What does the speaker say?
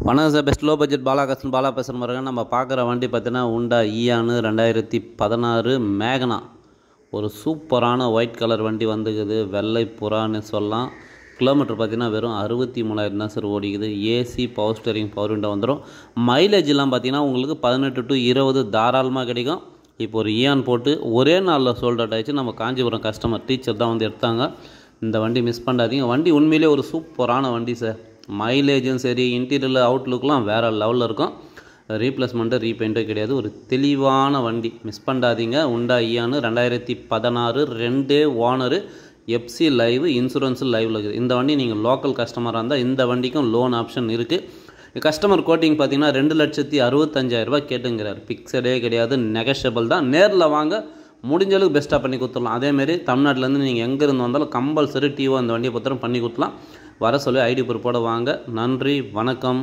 வணக்கம் sir. Best low budget Bala பேசுகிற மாதிரி நம்ம பார்க்குற வண்டி பார்த்தீங்கன்னா உண்டா ஈயானு 2016 மேகனா. ஒரு சூப்பரான ஒயிட் கலர் வண்டி வந்துக்குது. வெள்ளை புறான்னு சொல்லலாம். கிலோமீட்டர் பார்த்தீங்கன்னா வெறும் 63,000 தான் சார் ஓடிக்குது. AC power steering power window வந்துடும். மைலேஜ்லாம் பார்த்தீங்கன்னா உங்களுக்கு 18 to 20 தாராளமாக கிடைக்கும். இப்போ ஒரு ஈயான் போட்டு ஒரே நாளில் சோல்ட் அவுட் ஆகிடுச்சு. நம்ம காஞ்சிபுரம் கஸ்டமர் டீச்சர் தான் வந்து எடுத்தாங்க. இந்த வண்டி மிஸ் பண்ணாதீங்க. வண்டி உண்மையிலே ஒரு சூப்பரான வண்டி சார். மைலேஜும் சரி, இன்டீரியரில் அவுட்லுக்லாம் வேறு லெவலில் இருக்கும். ரீப்ளேஸ்மெண்ட்டு ரீபெயிண்ட்டோ கிடையாது. ஒரு தெளிவான வண்டி, மிஸ் பண்ணாதீங்க. உண்டா ஈயானு 2016 2 ஓனரு, எஃப்சி லைவ், இன்சூரன்ஸு லைவில் இருக்குது. இந்த வண்டி நீங்கள் லோக்கல் கஸ்டமராக இருந்தால் இந்த வண்டிக்கும் லோன் ஆப்ஷன் இருக்குது. கஸ்டமர் கோட்டிங் பார்த்தீங்கன்னா 2,65,000 கேட்டுங்கிறார். பிக்சடே கிடையாது, நெகஷபிள் தான். நேரில் வாங்க, முடிஞ்சளவுக்கு பெஸ்ட்டாக பண்ணி கொடுத்துடலாம். அதேமாரி தமிழ்நாட்டிலேருந்து நீங்கள் எங்கேருந்து வந்தாலும் கம்பல்சரி டிஓ அந்த வண்டியை பத்திரம் பண்ணி கொடுத்துலாம். வர சொல்லி ஐடி ப்ரூஃபோட வாங்க. நன்றி, வணக்கம்.